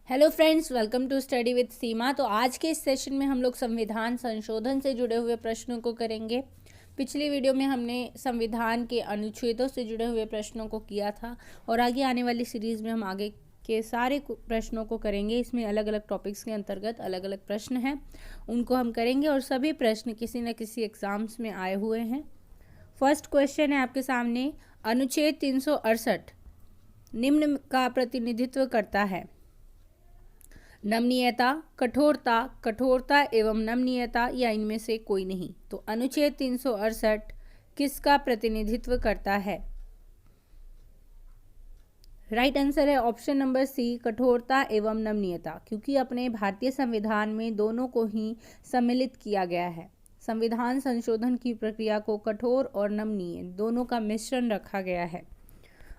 Hello friends, welcome to study with Seema. तो आज के इस सेशन में हम लोग संविधान संशोधन से जुड़े हुए प्रश्नों को करेंगे। पिछली वीडियो में हमने संविधान के अनुच्छेदों से जुड़े हुए प्रश्नों को किया था और आगे आने वाली सीरीज़ में हम आगे के सारे प्रश्नों को करेंगे। इसमें अलग अलग टॉपिक्स के अंतर्गत अलग अलग प्रश्न हैं, उनको हम करेंगे और सभी प्रश्न किसी न किसी एग्जाम्स में आए हुए हैं। फर्स्ट क्वेश्चन है आपके सामने, अनुच्छेद 368 निम्न का प्रतिनिधित्व करता है। नमनीयता, कठोरता, कठोरता एवं नमनीयता या इनमें से कोई नहीं। तो अनुच्छेद 368 किसका प्रतिनिधित्व करता है? राइट आंसर है ऑप्शन नंबर सी, कठोरता एवं नमनीयता, क्योंकि अपने भारतीय संविधान में दोनों को ही सम्मिलित किया गया है। संविधान संशोधन की प्रक्रिया को कठोर और नमनीय दोनों का मिश्रण रखा गया है।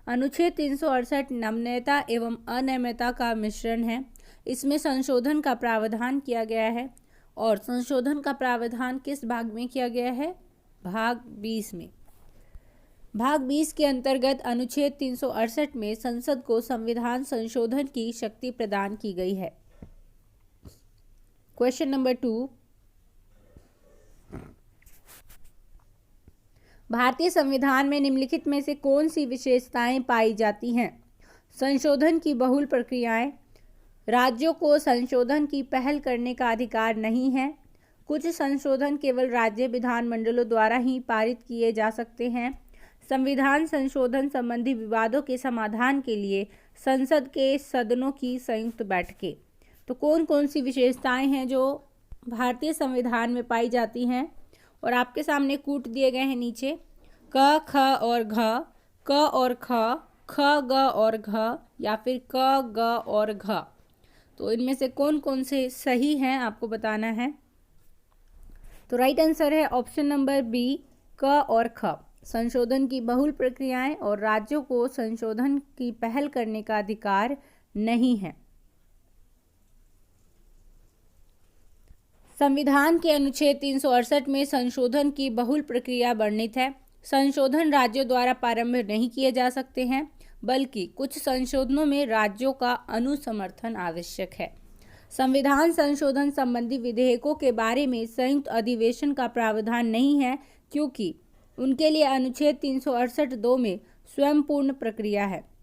अनुच्छेद 368 नमनीयता एवं अनम्यता का मिश्रण है। इसमें संशोधन का प्रावधान किया गया है और संशोधन का प्रावधान किस भाग में किया गया है? भाग 20 में। भाग 20 के अंतर्गत अनुच्छेद 368 में संसद को संविधान संशोधन की शक्ति प्रदान की गई है। क्वेश्चन नंबर 2, भारतीय संविधान में निम्नलिखित में से कौन सी विशेषताएं पाई जाती हैं? संशोधन की बहुल प्रक्रियाएं, राज्यों को संशोधन की पहल करने का अधिकार नहीं है, कुछ संशोधन केवल राज्य विधानमंडलों द्वारा ही पारित किए जा सकते हैं, संविधान संशोधन संबंधी विवादों के समाधान के लिए संसद के सदनों की संयुक्त बैठकें। तो कौन कौन सी विशेषताएं हैं जो भारतीय संविधान में पाई जाती हैं? और आपके सामने कूट दिए गए हैं नीचे, क, ख और घ, क और ख, ख, ग और घ या फिर क, ग और घ। तो इनमें से कौन कौन से सही हैं आपको बताना है। तो राइट आंसर है ऑप्शन नंबर बी, क और ख। संशोधन की बहुल प्रक्रियाएं और राज्यों को संशोधन की पहल करने का अधिकार नहीं है। संविधान के अनुच्छेद 368 में संशोधन की बहुल प्रक्रिया वर्णित है। संशोधन राज्यों द्वारा प्रारंभ नहीं किए जा सकते हैं, बल्कि कुछ संशोधनों में राज्यों का अनुसमर्थन आवश्यक है। संविधान संशोधन संबंधी विधेयकों के बारे में संयुक्त अधिवेशन का प्रावधान नहीं है, क्योंकि उनके लिए अनुच्छेद 368(2) में स्वयं पूर्ण प्रक्रिया है।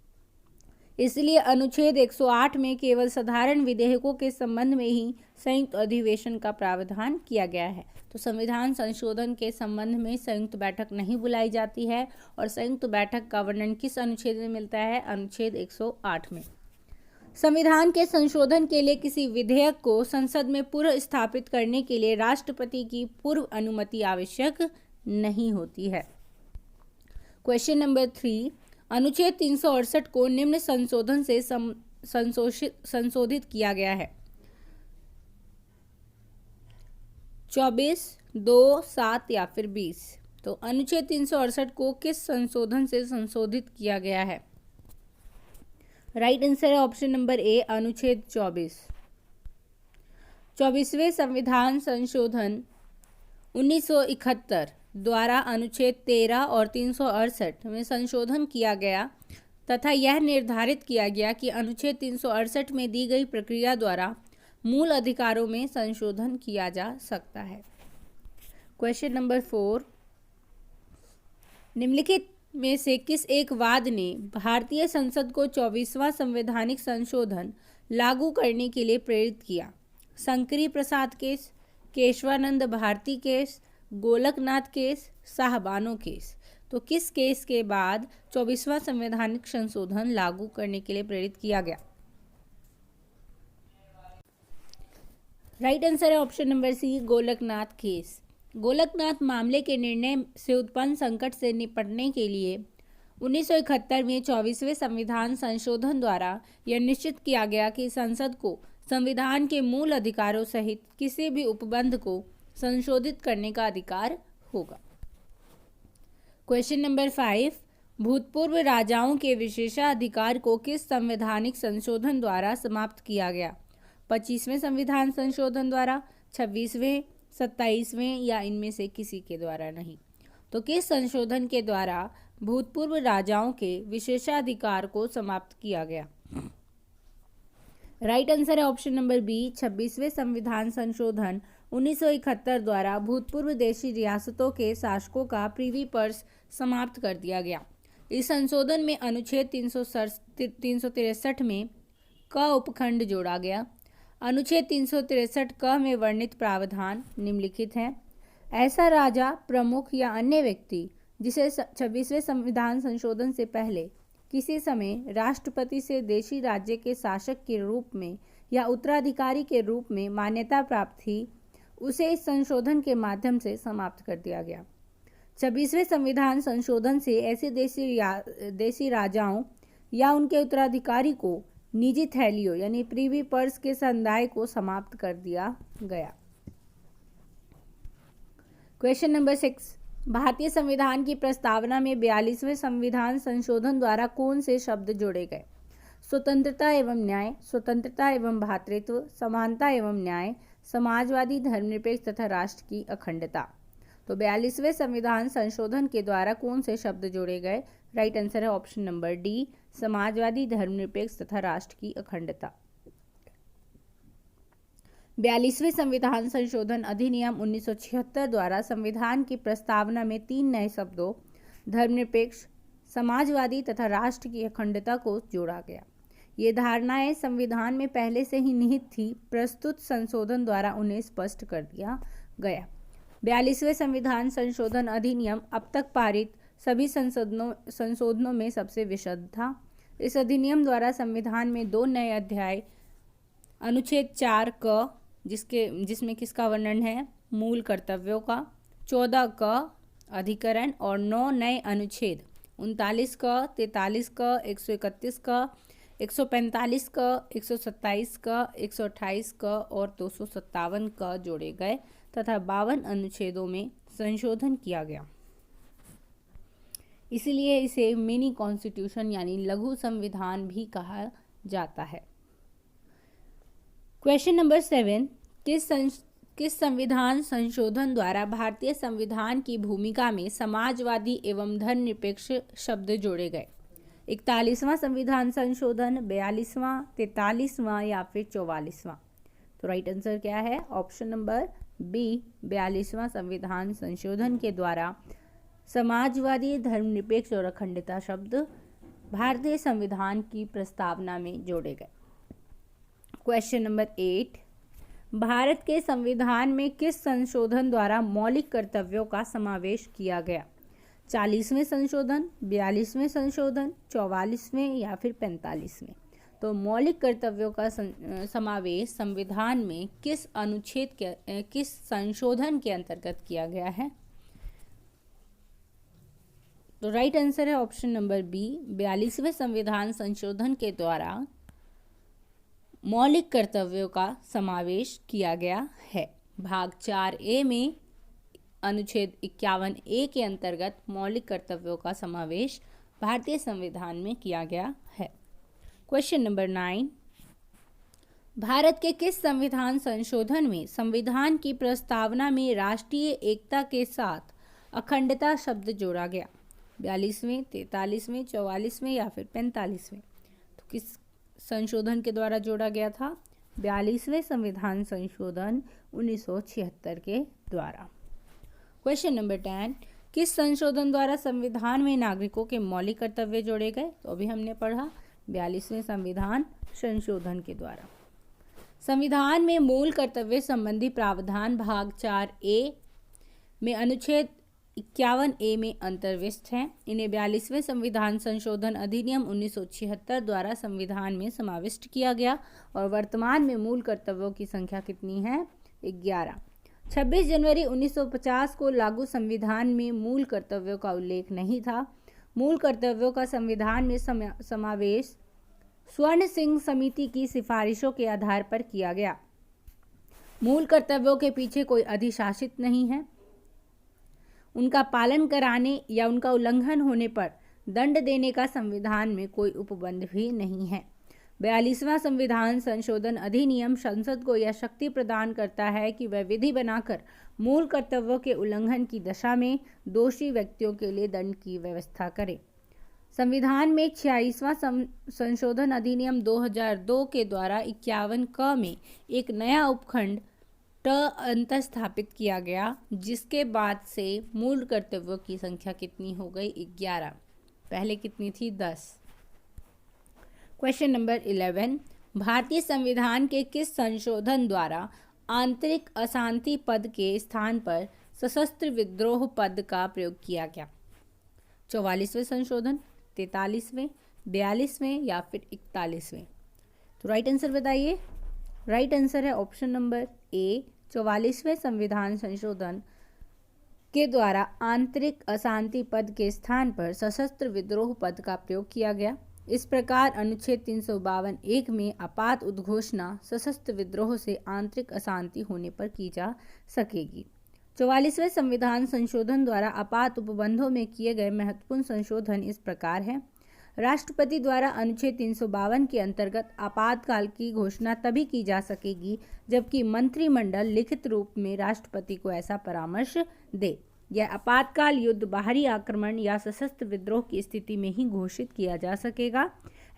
इसलिए अनुच्छेद 108 में केवल साधारण विधेयकों के संबंध में ही संयुक्त अधिवेशन का प्रावधान किया गया है। तो संविधान संशोधन के संबंध में संयुक्त बैठक नहीं बुलाई जाती है और संयुक्त बैठक का वर्णन किस अनुच्छेद में मिलता है? अनुच्छेद 108 में। संविधान के संशोधन के लिए किसी विधेयक को संसद में पुनः स्थापित करने के लिए राष्ट्रपति की पूर्व अनुमति आवश्यक नहीं होती है। क्वेश्चन नंबर 3, अनुच्छेद 368 को निम्न संशोधन से संशोधित किया गया है। 24, 2, 7 या फिर 20। तो अनुच्छेद 368 को किस संशोधन से संशोधित किया गया है? राइट आंसर है ऑप्शन नंबर ए, अनुच्छेद 24। 24वें संविधान संशोधन 1971 द्वारा अनुच्छेद 13 और 368 में संशोधन किया गया तथा यह निर्धारित किया गया कि अनुच्छेद 368 में दी गई प्रक्रिया द्वारा मूल अधिकारों में संशोधन किया जा सकता है। क्वेश्चन नंबर 4, निम्नलिखित में से किस एक वाद ने भारतीय संसद को 24वां संवैधानिक संशोधन लागू करने के लिए प्रेरित किया? Shankari Prasad case, Keshavananda Bharati case, Golaknath case, Shah Bano case. तो किस केस के बाद 24वां संवैधानिक संशोधन लागू करने के लिए प्रेरित किया गया? राइट आंसर है option number C, Golaknath case. Golaknath मामले के निर्णय से उत्पन्न संकट से निपटने के लिए 1971 में 24वें संविधान संशोधन द्वारा यह निश्चित किया गया कि संसद को संविधान के मूल अधिकारों सहित किसी भी उपबंध को संशोधित करने का अधिकार होगा। क्वेश्चन नंबर 5, भूतपूर्व राजाओं के विशेषाधिकार को किस संवैधानिक संशोधन द्वारा समाप्त किया गया? 25वें संविधान संशोधन द्वारा, 26वें, 27वें या इनमें से किसी के द्वारा नहीं। तो किस संशोधन के द्वारा भूतपूर्व राजाओं के विशेषाधिकार को समाप्त किया गया? राइट आंसर है ऑप्शन नंबर बी। 26वें संविधान संशोधन 1971 द्वारा भूतपूर्व देशी रियासतों के शासकों का प्रीवी पर्स समाप्त कर दिया गया। इस संशोधन में अनुच्छेद 363 में क उपखंड जोड़ा गया। अनुच्छेद 363 क में वर्णित प्रावधान निम्नलिखित हैं। ऐसा राजा, प्रमुख या अन्य व्यक्ति जिसे 26वें संविधान संशोधन से पहले किसी समय राष्ट्रपति से देशी राज्य के शासक के रूप में या उत्तराधिकारी के रूप में मान्यता प्राप्त थी, उसे इस संशोधन के माध्यम से समाप्त कर दिया गया। 26वें संविधान संशोधन से ऐसे देशी राजाओं या उनके उत्तराधिकारी को निजी थैलियों यानी प्रीवी पर्स के समुदाय को समाप्त कर दिया गया। क्वेश्चन नंबर 6, भारतीय संविधान की प्रस्तावना में 42वें संविधान संशोधन द्वारा कौन से शब्द जोड़े गए? स्वतंत्रता एवं न्याय, स्वतंत्रता एवं भ्रातृत्व, समानता एवं न्याय, समाजवादी, धर्मनिरपेक्ष तथा राष्ट्र की अखंडता। तो 42वें संविधान संशोधन के द्वारा कौन से शब्द जोड़े गए? राइट आंसर है ऑप्शन नंबर डी, समाजवादी, धर्मनिरपेक्ष तथा राष्ट्र की अखंडता। 42वें संविधान संशोधन अधिनियम 1976 द्वारा संविधान की प्रस्तावना में 3 नए शब्दों धर्मनिरपेक्ष, समाजवादी तथा राष्ट्र की अखंडता को जोड़ा गया। ये धारणाएं संविधान में पहले से ही निहित थी, प्रस्तुत संशोधन द्वारा उन्हें स्पष्ट कर दिया गया। 42वें संविधान संशोधन अधिनियम अब तक पारित सभी संशोधनों में सबसे विशद था। इस अधिनियम द्वारा संविधान में 2 नए अध्याय, अनुच्छेद 4 क जिसमें किसका वर्णन है? मूल कर्तव्यों का, 14 क अधिकरण और 9 नए अनुच्छेद 39 क, 43 क, 131 क, 145 क, 127 क, 128 क और 257 क जोड़े गए तथा 52 अनुच्छेदों में संशोधन किया गया। इसलिए इसे मिनी कॉन्स्टिट्यूशन यानी लघु संविधान भी कहा जाता है। क्वेश्चन नंबर 7, किस संविधान संशोधन द्वारा भारतीय संविधान की भूमिका में समाजवादी एवं धर्मनिरपेक्ष शब्द जोड़े गए? 41वां संविधान संशोधन, 42वां, 43वां या फिर 44वां? तो राइट आंसर क्या है? ऑप्शन नंबर बी, 42वां संविधान संशोधन के द्वारा समाजवादी, धर्मनिरपेक्ष और अखंडता शब्द भारतीय संविधान की प्रस्तावना में जोड़े गए। क्वेश्चन नंबर 8, भारत के संविधान में किस संशोधन द्वारा मौलिक कर्तव्यों का समावेश किया गया? 40वें संशोधन, 42वें संशोधन, 44वें या फिर 45वें? तो मौलिक कर्तव्यों का समावेश संविधान में किस संशोधन के अंतर्गत किया गया है? तो राइट आंसर है ऑप्शन नंबर बी, 42वें संविधान संशोधन के द्वारा मौलिक कर्तव्यों का समावेश किया गया है। भाग 4A में अनुच्छेद 51A के अंतर्गत मौलिक कर्तव्यों का समावेश भारतीय संविधान में किया गया है। क्वेश्चन नंबर 9, भारत के किस संविधान संशोधन में संविधान की प्रस्तावना में राष्ट्रीय एकता के साथ अखंडता शब्द जोड़ा गया? 42वें, 43वें, 44वें या फिर 45वें? तो किस संशोधन के द्वारा जोड़ा गया था? 42वें संविधान संशोधन 1976 के द्वारा। क्वेश्चन नंबर 10, किस संशोधन द्वारा संविधान में नागरिकों के मौलिक कर्तव्य जोड़े गए? तो अभी हमने पढ़ा 42वें संविधान संशोधन के द्वारा। संविधान में मूल कर्तव्य संबंधी प्रावधान भाग 4A में अनुच्छेद 51A में अंतर्विष्ट हैं। इन्हें 42वें संविधान संशोधन अधिनियम 1976 द्वारा संविधान में समाविष्ट किया गया और वर्तमान में मूल कर्तव्यों की संख्या कितनी है? 11। 26 जनवरी 1950 को लागू संविधान में मूल कर्तव्यों का उल्लेख नहीं था। मूल कर्तव्यों का संविधान में समावेश स्वर्ण सिंह समिति की सिफारिशों के आधार पर किया गया। मूल कर्तव्यों के पीछे कोई अधिशासित नहीं है। उनका पालन कराने या उनका उल्लंघन होने पर दंड देने का संविधान में कोई उपबंध भी नहीं है। 42वां संविधान संशोधन अधिनियम संसद को यह शक्ति प्रदान करता है कि वह विधि बनाकर मूल कर्तव्यों के उल्लंघन की दशा में दोषी व्यक्तियों के लिए दंड की व्यवस्था करे। संविधान में 46वां संशोधन अधिनियम 2002 के द्वारा 51 क में एक नया उपखंड ट अंत स्थापित किया गया, जिसके बाद से मूल कर्तव्यों की संख्या कितनी हो गई? 11। पहले कितनी थी? 10। क्वेश्चन नंबर 11, भारतीय संविधान के किस संशोधन द्वारा आंतरिक अशांति पद के स्थान पर सशस्त्र विद्रोह पद का प्रयोग किया गया? 44वें संशोधन, 43वें, 42वें या फिर 41वें? तो राइट आंसर बताइए। राइट आंसर है ऑप्शन नंबर ए, 44वें संविधान संशोधन के द्वारा आंतरिक अशांति पद के स्थान पर सशस्त्र विद्रोह पद का प्रयोग किया गया। इस प्रकार अनुच्छेद 352(1) में आपात उद्घोषणा सशस्त्र विद्रोह से आंतरिक अशांति होने पर की जा सकेगी। 44वें संविधान संशोधन द्वारा आपात उपबंधों में किए गए महत्वपूर्ण संशोधन इस प्रकार हैं। राष्ट्रपति द्वारा अनुच्छेद 352 के अंतर्गत आपातकाल की घोषणा तभी की जा सकेगी जबकि मंत्रिमंडल लिखित रूप में राष्ट्रपति को ऐसा परामर्श दे। यह आपातकाल युद्ध, बाहरी आक्रमण या सशस्त्र विद्रोह की स्थिति में ही घोषित किया जा सकेगा।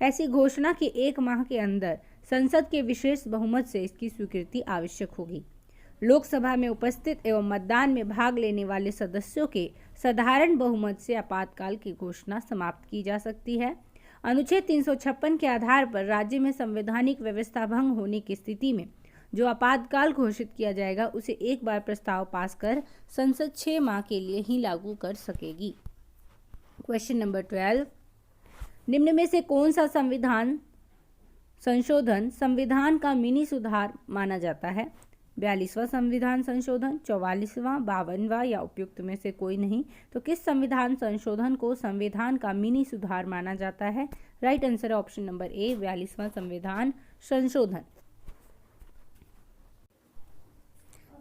ऐसी घोषणा के 1 माह के अंदर संसद के विशेष बहुमत से इसकी स्वीकृति आवश्यक होगी। लोकसभा में उपस्थित एवं मतदान में भाग लेने वाले सदस्यों के साधारण बहुमत से आपातकाल की घोषणा समाप्त की जा सकती है। अनुच्छेद 356 के आधार पर राज्य में संवैधानिक व्यवस्था भंग होने की स्थिति में जो आपातकाल घोषित किया जाएगा उसे एक बार प्रस्ताव पास कर संसद 6 माह के लिए ही लागू कर सकेगी। क्वेश्चन नंबर 12, निम्न में से कौन सा संविधान संशोधन संविधान का मिनी सुधार माना जाता है? 42वां संविधान संशोधन, 44वां, 52वां या उपयुक्त में से कोई नहीं? तो किस संविधान संशोधन को संविधान का मिनी सुधार माना जाता है? राइट आंसर है ऑप्शन नंबर ए, 42वां संविधान संशोधन।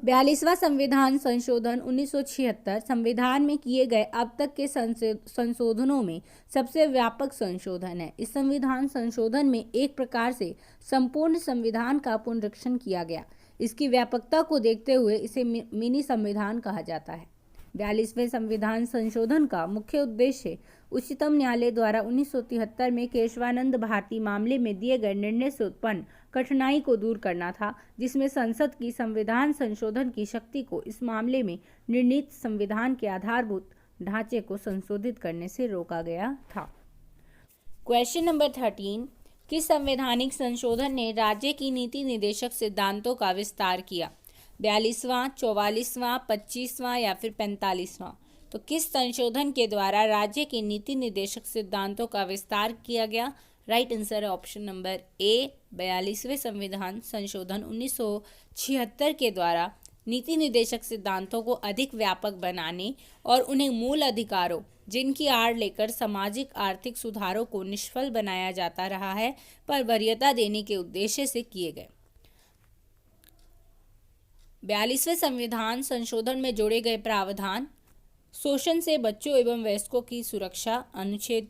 42वां संविधान संशोधन 1976 संविधान में किए गए अब तक के संशोधनों में सबसे व्यापक संशोधन है। इस संविधान संशोधन में एक प्रकार से संपूर्ण संविधान का पुनरीक्षण किया गया। इसकी व्यापकता को देखते हुए इसे मिनी संविधान कहा जाता है। 42वें संविधान संशोधन का मुख्य उद्देश्य उच्चतम न्यायालय द्वारा 1973 में केशवानंद भारती मामले में दिए गए निर्णय से उत्पन्न कठिनाई को दूर करना था, जिसमें संसद की संविधान संशोधन की शक्ति को इस मामले में निर्णीत संविधान के आधारभूत ढांचे को संशोधित करने से रोका गया था। क्वेश्चन नंबर 13, किस संवैधानिक संशोधन ने राज्य की नीति निदेशक सिद्धांतों का विस्तार किया? 42वां, 44वां, 25वां या फिर 45वां? तो किस संशोधन के द्वारा राज्य के नीति निदेशक सिद्धांतों का विस्तार किया गया? राइट आंसर है ऑप्शन नंबर ए, 42वें संविधान संशोधन 1976 के द्वारा नीति निदेशक सिद्धांतों को अधिक व्यापक बनाने और उन्हें मूल अधिकारों जिनकी आड़ लेकर सामाजिक आर्थिक सुधारों को निष्फल बनाया जाता रहा है पर वरीयता देने के उद्देश्य से किए गए। 42वें संविधान संशोधन में जोड़े गए प्रावधान: शोषण से बच्चों एवं वयस्कों की सुरक्षा अनुच्छेद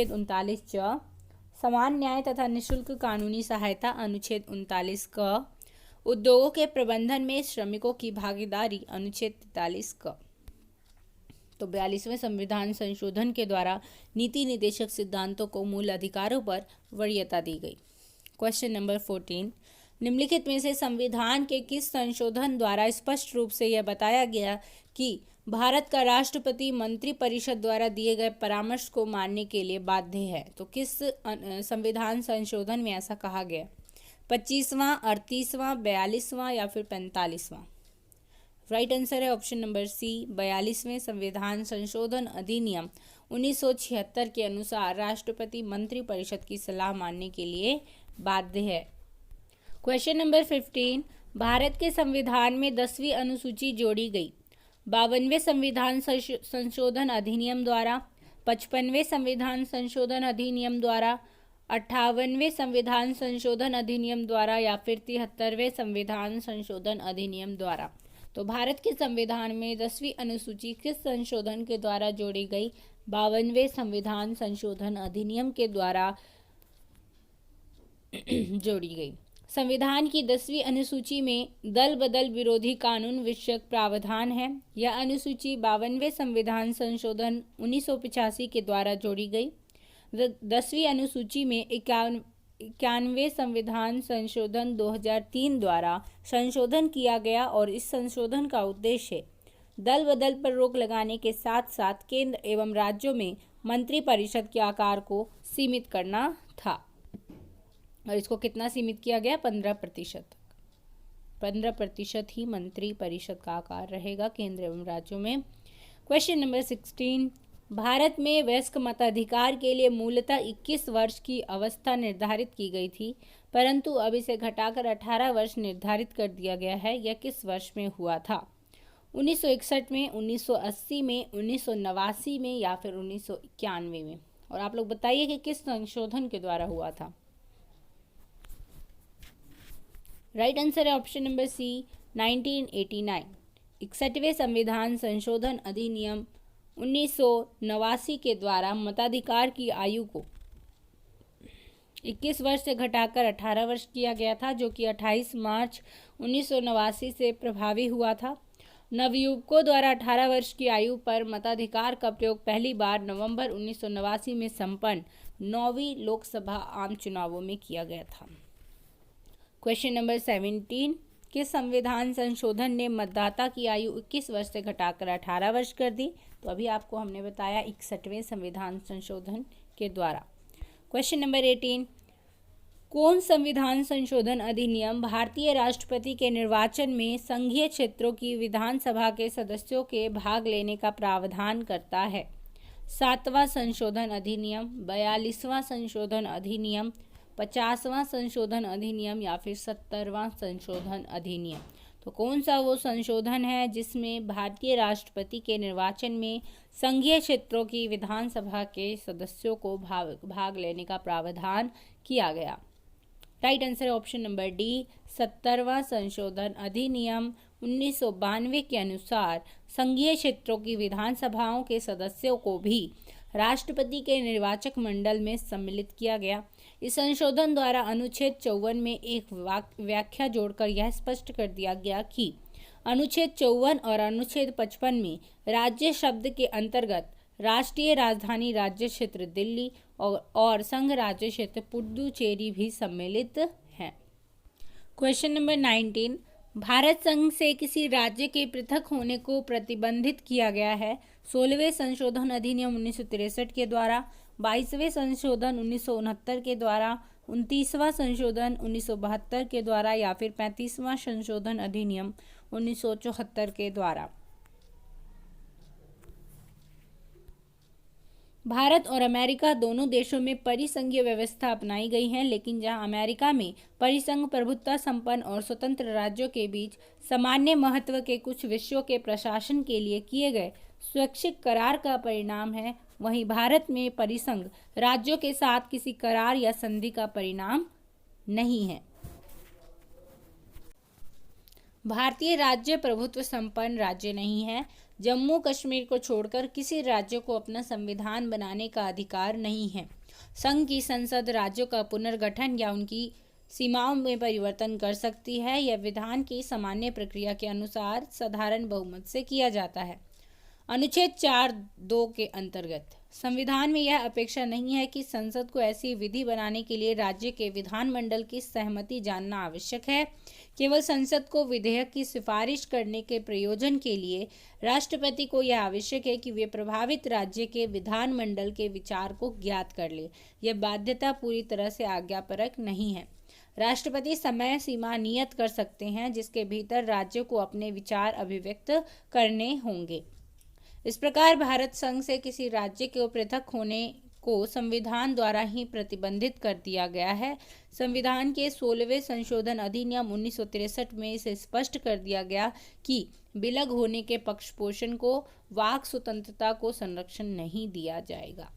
39 च, समान न्याय तथा निःशुल्क कानूनी सहायता अनुच्छेद 39 क, उद्योगों के प्रबंधन में श्रमिकों की भागीदारी अनुच्छेद 43 क। तो 42वें संविधान संशोधन के द्वारा नीति निदेशक सिद्धांतों को मूल अधिकारों पर वरीयता दी गई। क्वेश्चन नंबर 14, निम्नलिखित में से संविधान के किस संशोधन द्वारा स्पष्ट रूप से यह बताया गया कि भारत का राष्ट्रपति मंत्रिपरिषद द्वारा दिए गए परामर्श को मानने के लिए बाध्य है? तो किस संविधान संशोधन में ऐसा कहा गया? 25वां, 38वां, 42वां या फिर 45वां? राइट आंसर है ऑप्शन नंबर सी, 42वें संविधान संशोधन अधिनियम 1976 के अनुसार राष्ट्रपति मंत्रिपरिषद की सलाह मानने के लिए बाध्य है। क्वेश्चन नंबर 15, भारत के संविधान में 10वीं अनुसूची जोड़ी गई 52वें संविधान संशोधन अधिनियम द्वारा, 55वें संविधान संशोधन अधिनियम द्वारा, 58वें संविधान संशोधन अधिनियम द्वारा या फिर 73वें संविधान संशोधन अधिनियम द्वारा? तो भारत के संविधान में 10वीं अनुसूची किस संशोधन के द्वारा जोड़ी गई? 52वें संविधान संशोधन अधिनियम के द्वारा जोड़ी गई। संविधान की 10वीं अनुसूची में दल बदल विरोधी कानून विषयक प्रावधान है। यह अनुसूची 52वें संविधान संशोधन 1985 के द्वारा जोड़ी गई। 10वीं अनुसूची में 91वें संविधान संशोधन 2003 द्वारा संशोधन किया गया और इस संशोधन का उद्देश्य दल बदल पर रोक लगाने के साथ साथ केंद्र एवं राज्यों में मंत्रिपरिषद के आकार को सीमित करना था। और इसको कितना सीमित किया गया? 15%। 15% ही मंत्रिपरिषद का आकार रहेगा केंद्र एवं राज्यों में। क्वेश्चन नंबर 16, भारत में वयस्क मताधिकार के लिए मूलतः 21 वर्ष की अवस्था निर्धारित की गई थी, परंतु अब इसे घटाकर 18 वर्ष निर्धारित कर दिया गया है। यह किस वर्ष में हुआ था? 1961 में, 1980 में, 1989 में या फिर 1991 में? और आप लोग बताइए कि किस संशोधन के द्वारा हुआ था। राइट आंसर है ऑप्शन नंबर सी, 1989। 61वें संविधान संशोधन अधिनियम 1989 के द्वारा मताधिकार की आयु को 21 वर्ष से घटाकर 18 वर्ष किया गया था, जो कि 28 मार्च 1989 से प्रभावी हुआ था। नवयुवकों द्वारा 18 वर्ष की आयु पर मताधिकार का प्रयोग पहली बार नवंबर 1989 में संपन्न 9वीं लोकसभा आम चुनावों में किया गया था। क्वेश्चन नंबर 17, किस संविधान संशोधन ने मतदाता की आयु 21 वर्ष से घटाकर 18 वर्ष कर दी? तो अभी आपको हमने बताया 61वें संविधान संशोधन के द्वारा। क्वेश्चन नंबर 18, कौन संविधान संशोधन अधिनियम भारतीय राष्ट्रपति के निर्वाचन में संघीय क्षेत्रों की विधानसभा के सदस्यों के भाग लेने का प्रावधान करता है? 7वां संशोधन अधिनियम, 42वां संशोधन अधिनियम, 50वां संशोधन अधिनियम या फिर 70वां संशोधन अधिनियम? तो कौन सा वो संशोधन है जिसमें भारतीय राष्ट्रपति के निर्वाचन में संघीय क्षेत्रों की विधानसभा के सदस्यों को भाग लेने का प्रावधान किया गया? राइट आंसर है ऑप्शन नंबर डी, 70वां संशोधन अधिनियम 1992 के अनुसार संघीय क्षेत्रों की विधानसभाओं के सदस्यों को भी राष्ट्रपति के निर्वाचक मंडल में सम्मिलित किया गया। इस संशोधन द्वारा अनुच्छेद 54 में एक व्याख्या जोड़कर यह स्पष्ट कर दिया गया कि अनुच्छेद 54 और अनुच्छेद 55 में राज्य शब्द के अंतर्गत राष्ट्रीय राजधानी राज्य क्षेत्र दिल्ली और संघ राज्य क्षेत्र पुडुचेरी भी सम्मिलित हैं। क्वेश्चन नंबर 19, भारत संघ से किसी राज्य के पृथक होने को प्रतिबंधित किया गया है? 16वें संशोधन अधिनियम 1963 के द्वारा, 22वें संशोधन 1969 के द्वारा, 29वां संशोधन 1972 के द्वारा या फिर 35वां संशोधन अधिनियम 1974 के द्वारा? भारत और अमेरिका दोनों देशों में परिसंघीय व्यवस्था अपनाई गई है, लेकिन जहां अमेरिका में परिसंघ प्रभुत्व संपन्न और स्वतंत्र राज्यों के बीच सामान्य महत्व के कुछ विषयों के प्रशासन के लिए किए गए स्वैच्छिक करार का परिणाम है, वहीं भारत में परिसंघ राज्यों के साथ किसी करार या संधि का परिणाम नहीं है। भारतीय राज्य प्रभुत्व संपन्न राज्य नहीं है। जम्मू कश्मीर को छोड़कर किसी राज्य को अपना संविधान बनाने का अधिकार नहीं है। संघ की संसद राज्यों का पुनर्गठन या उनकी सीमाओं में परिवर्तन कर सकती है। यह विधान की सामान्य प्रक्रिया के अनुसार साधारण बहुमत से किया जाता है। अनुच्छेद 4(2) के अंतर्गत संविधान में यह अपेक्षा नहीं है कि संसद को ऐसी विधि बनाने के लिए राज्य के विधानमंडल की सहमति जानना आवश्यक है। केवल संसद को विधेयक की सिफारिश करने के प्रयोजन के लिए राष्ट्रपति को यह आवश्यक है कि वे प्रभावित राज्य के विधानमंडल के विचार को ज्ञात कर ले। यह बाध्यता पूरी तरह से आज्ञापरक नहीं है। राष्ट्रपति समय सीमा नियत कर सकते हैं जिसके भीतर राज्य को अपने विचार अभिव्यक्त करने होंगे। इस प्रकार भारत संघ से किसी राज्य के पृथक होने को संविधान द्वारा ही प्रतिबंधित कर दिया गया है। संविधान के 16वें संशोधन अधिनियम 1963 में इसे स्पष्ट कर दिया गया कि विलग होने के पक्षपोषण को वाक स्वतंत्रता को संरक्षण नहीं दिया जाएगा।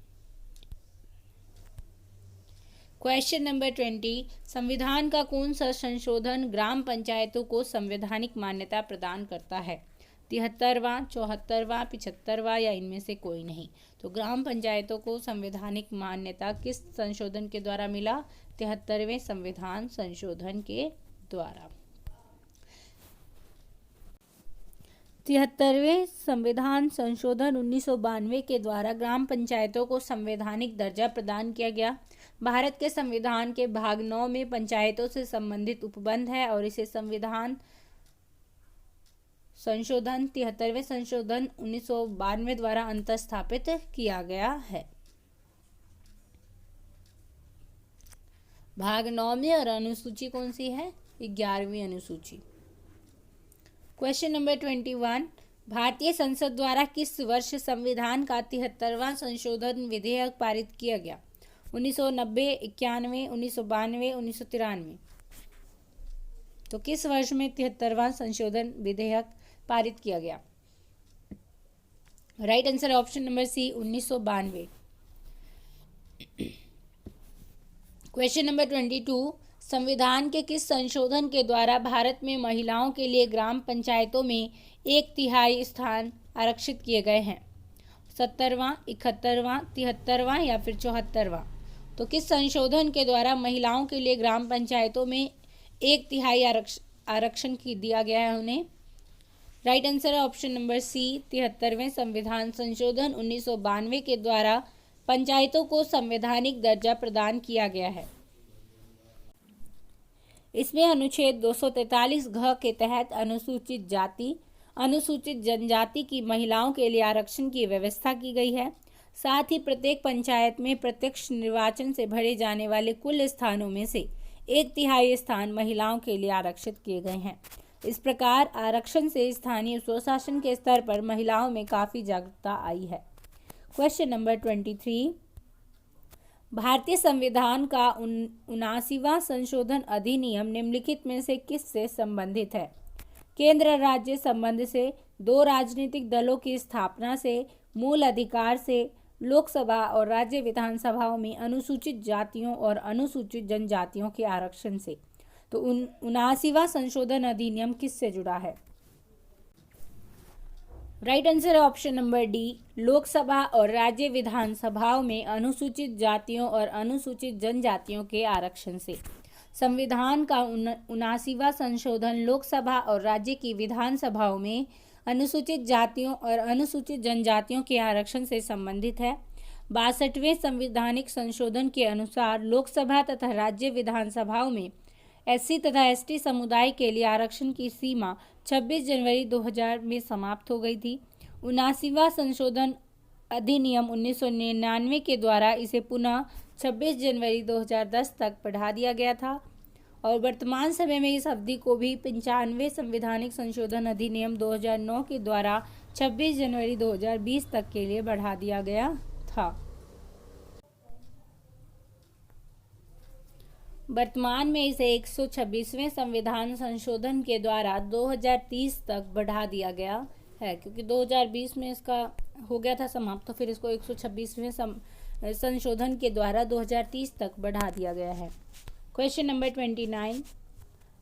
क्वेश्चन नंबर 20, संविधान का कौन सा संशोधन ग्राम पंचायतों को संवैधानिक मान्यता प्रदान करता है? 73वां, 74वां, 75वां या इनमें से कोई नहीं? तो ग्राम पंचायतों को संवैधानिक मान्यता किस संशोधन के द्वारा मिला? 73वें संविधान संशोधन के द्वारा। 73वें संविधान संशोधन 1992 के द्वारा ग्राम पंचायतों को संवैधानिक दर्जा प्रदान किया गया। भारत के संविधान के भाग 9 में पंचायतों से संबंधित उपबंध है और इसे संविधान संशोधन 73वें संशोधन 1992 द्वारा अंतःस्थापित किया गया है। भाग 9 में और अनुसूची कौन सी है? 11वीं अनुसूची। क्वेश्चन नंबर 21, भारतीय संसद द्वारा किस वर्ष संविधान का 73वां संशोधन विधेयक पारित किया गया? 1990, 91, 1992, 1993। तो किस वर्ष में 73वां संशोधन विधेयक पारित किया गया? Right answer option number C, 1992। Question number 22, संविधान के किस संशोधन के द्वारा भारत में महिलाओं के लिए ग्राम पंचायतों में 1/3 स्थान आरक्षित किए गए हैं? 70वां, 71वां, 73वां या फिर 74वां? तो किस संशोधन के द्वारा महिलाओं के लिए ग्राम पंचायतों में 1/3 आरक्षण दिया गया है उन्हें? राइट आंसर है ऑप्शन नंबर सी, 73वें संविधान संशोधन 1992 के द्वारा पंचायतों को संवैधानिक दर्जा प्रदान किया गया है। इसमें अनुच्छेद 243 घ के तहत अनुसूचित जाति, अनुसूचित जनजाति की महिलाओं के लिए आरक्षण की व्यवस्था की गई है। साथ ही प्रत्येक पंचायत में प्रत्यक्ष निर्वाचन से भरे जाने वाले कुल स्थानों में से 1/3 स्थान महिलाओं के लिए आरक्षित किए गए हैं। इस प्रकार आरक्षण से स्थानीय स्वशासन के स्तर पर महिलाओं में काफ़ी जागरूकता आई है। क्वेश्चन नंबर 23, भारतीय संविधान का 79वां संशोधन अधिनियम निम्नलिखित में से किससे संबंधित है? केंद्र राज्य संबंध से, 2 राजनीतिक दलों की स्थापना से, मूल अधिकार से, लोकसभा और राज्य विधानसभाओं में अनुसूचित जातियों और अनुसूचित जनजातियों के आरक्षण से। तो 79वां संशोधन अधिनियम किससे जुड़ा है? राइट आंसर है ऑप्शन नंबर डी, लोकसभा और राज्य विधानसभाओं में अनुसूचित जातियों और अनुसूचित जनजातियों के आरक्षण से। संविधान का 79वां संशोधन लोकसभा और राज्य की विधानसभाओं में अनुसूचित जातियों और अनुसूचित जनजातियों के आरक्षण से संबंधित है। 62वें संवैधानिक संशोधन के अनुसार लोकसभा तथा राज्य विधानसभाओं में एससी तथा एसटी समुदाय के लिए आरक्षण की सीमा 26 जनवरी 2000 में समाप्त हो गई थी। 79वां संशोधन अधिनियम 1999 के द्वारा इसे पुनः 26 जनवरी 2010 तक बढ़ा दिया गया था और वर्तमान समय में इस अवधि को भी 95वें संवैधानिक संशोधन अधिनियम 2009 के द्वारा 26 जनवरी 2020 तक के लिए बढ़ा दिया गया था। वर्तमान में इसे 126वें संविधान संशोधन के द्वारा 2030 तक बढ़ा दिया गया है, क्योंकि 2020 में इसका हो गया था समाप्त, तो फिर इसको 126वें संशोधन के द्वारा 2030 तक बढ़ा दिया गया है। क्वेश्चन नंबर 29,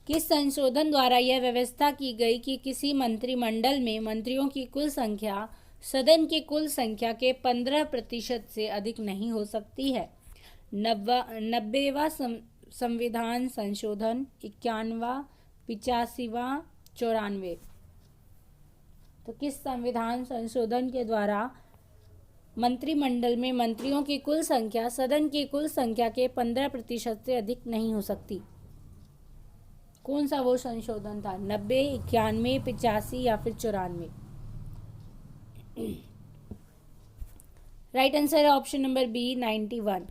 किस संशोधन द्वारा यह व्यवस्था की गई कि किसी मंत्रिमंडल में मंत्रियों की कुल संख्या सदन की कुल संख्या के 15% से अधिक नहीं हो सकती है? 90वां संविधान संशोधन, 91वां, 85वां, 94। तो किस संविधान संशोधन के द्वारा मंत्रिमंडल में मंत्रियों की कुल संख्या सदन की कुल संख्या के 15% से अधिक नहीं हो सकती? कौन सा वो संशोधन था? 90, 91, 85 या फिर 94? राइट आंसर है ऑप्शन नंबर बी, 91।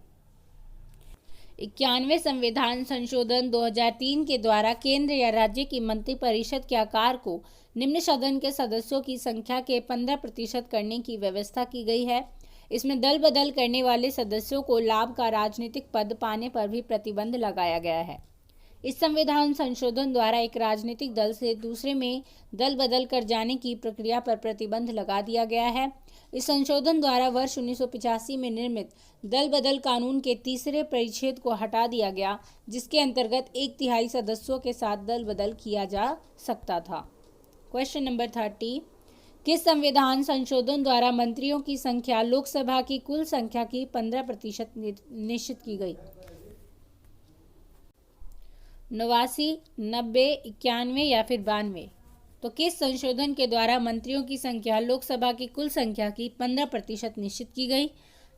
91वें संविधान संशोधन 2003 के द्वारा केंद्र या राज्य की मंत्रिपरिषद के आकार को निम्न सदन के सदस्यों की संख्या के 15% करने की व्यवस्था की गई है। इसमें दल बदल करने वाले सदस्यों को लाभ का राजनीतिक पद पाने पर भी प्रतिबंध लगाया गया है। इस संविधान संशोधन द्वारा एक राजनीतिक दल से दूसरे में दल बदल कर जाने की प्रक्रिया पर प्रतिबंध लगा दिया गया है। इस संशोधन द्वारा वर्ष 1985 में निर्मित दल बदल कानून के 3रे परिच्छेद को हटा दिया गया, जिसके अंतर्गत 1/3 सदस्यों के साथ दल बदल किया जा सकता था। क्वेश्चन नंबर 30, किस संविधान संशोधन द्वारा मंत्रियों की संख्या लोकसभा की कुल संख्या की 15% निश्चित की गई? 89, 90, 91 या फिर 92? तो किस संशोधन के द्वारा मंत्रियों की संख्या लोकसभा की कुल संख्या की 15% निश्चित की गई?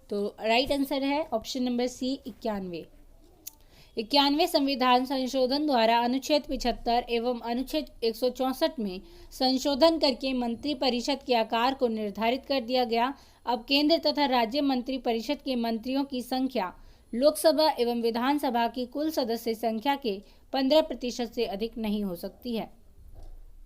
तो राइट आंसर है ऑप्शन नंबर सी, 91। 91 संविधान संशोधन द्वारा अनुच्छेद 75 एवं अनुच्छेद 164 में संशोधन करके मंत्री परिषद के आकार को निर्धारित कर दिया गया। अब केंद्र तथा राज्य मंत्री परिषद के मंत्रियों की संख्या लोकसभा एवं विधानसभा की कुल सदस्य संख्या के 15% से अधिक नहीं हो सकती है।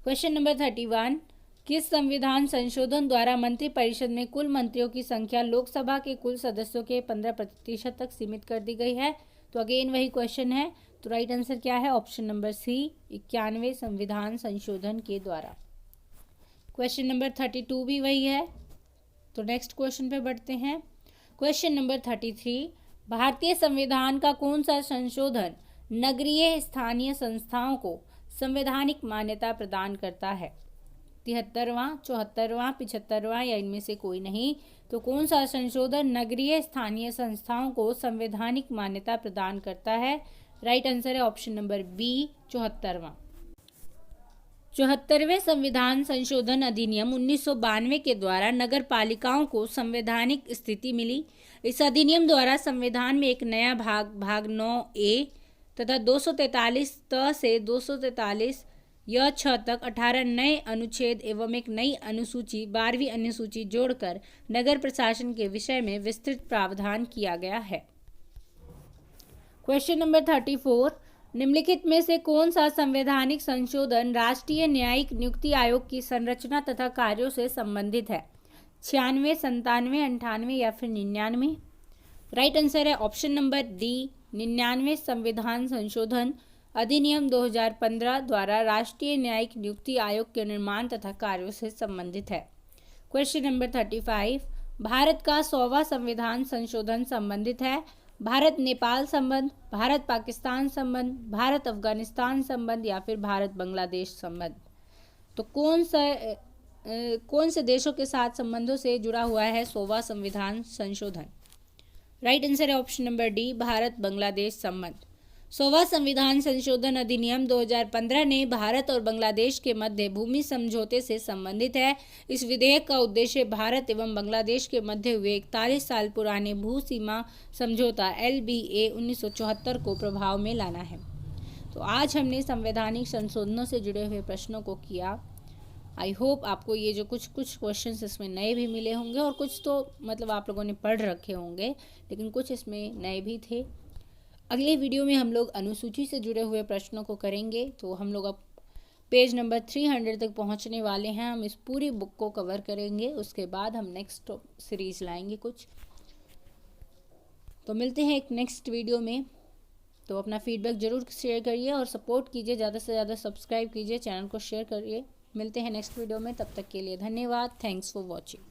क्वेश्चन नंबर 31, किस संविधान संशोधन द्वारा मंत्री परिषद में कुल मंत्रियों की संख्या लोकसभा के कुल सदस्यों के 15% तक सीमित कर दी गई है? तो अगेन वही क्वेश्चन है, तो राइट आंसर क्या है? ऑप्शन नंबर सी, 91 संविधान संशोधन के द्वारा। क्वेश्चन नंबर 32 भी वही है। तो नेक्स्ट क्वेश्चन पे बढ़ते हैं। क्वेश्चन नंबर 33, भारतीय संविधान का कौन सा संशोधन नगरीय स्थानीय संस्थाओं को संवैधानिक मान्यता प्रदान करता है? 73वां, 74वां, 75वां या इनमें से कोई नहीं? तो कौन सा संशोधन नगरीय स्थानीय संस्थाओं को संवैधानिक मान्यता प्रदान करता है? राइट आंसर है ऑप्शन नंबर बी, 74वां। 74वें संविधान संशोधन अधिनियम 1992 के द्वारा नगर पालिकाओं को संवैधानिक स्थिति मिली। इस अधिनियम द्वारा संविधान में एक नया भाग 9A तथा 243 त से 243 यह 6 तक 18 नए अनुच्छेद एवं एक नई अनुसूची 12वीं अनुसूची जोड़कर नगर प्रशासन के विषय में विस्तृत प्रावधान किया गया है। क्वेश्चन नंबर 34, निम्नलिखित में से कौन सा संवैधानिक संशोधन राष्ट्रीय न्यायिक नियुक्ति आयोग की संरचना तथा कार्यों से संबंधित है? 96, 97, 98 या फिर 99? राइट आंसर है ऑप्शन नंबर डी, 99 संविधान संशोधन अधिनियम 2015 द्वारा राष्ट्रीय न्यायिक नियुक्ति आयोग के निर्माण तथा कार्यों से संबंधित है। क्वेश्चन नंबर 35, भारत का 100वां संविधान संशोधन संबंधित है? भारत नेपाल संबंध, भारत पाकिस्तान संबंध, भारत अफगानिस्तान संबंध या फिर भारत बांग्लादेश संबंध? तो कौन से देशों के साथ संबंधों से जुड़ा हुआ है 100वां संविधान संशोधन? राइट आंसर है option number D, Bharat Bangladesh संबंध। 100वां संविधान संशोधन अधिनियम 2015 ने भारत और बांग्लादेश के मध्य भूमि समझौते से संबंधित है। इस विधेयक का उद्देश्य भारत एवं बांग्लादेश के मध्य हुए 41 साल पुराने भू सीमा समझौता LBA 1974 को प्रभाव में लाना है। तो आज हमने संवैधानिक संशोधनों से जुड़े हुए प्रश्नों को किया। आई होप आपको ये जो कुछ क्वेश्चंस इसमें नए भी मिले होंगे और कुछ तो मतलब आप लोगों ने पढ़ रखे होंगे, लेकिन कुछ इसमें नए भी थे। अगले वीडियो में हम लोग अनुसूची से जुड़े हुए प्रश्नों को करेंगे। तो हम लोग अब पेज नंबर 300 तक पहुंचने वाले हैं। हम इस पूरी बुक को कवर करेंगे, उसके बाद हम नेक्स्ट सीरीज लाएंगे कुछ। तो मिलते हैं एक नेक्स्ट वीडियो में। तो अपना फीडबैक ज़रूर शेयर करिए और सपोर्ट कीजिए, ज़्यादा से ज़्यादा सब्सक्राइब कीजिए, चैनल को शेयर करिए। मिलते हैं नेक्स्ट वीडियो में, तब तक के लिए धन्यवाद। Thanks for watching.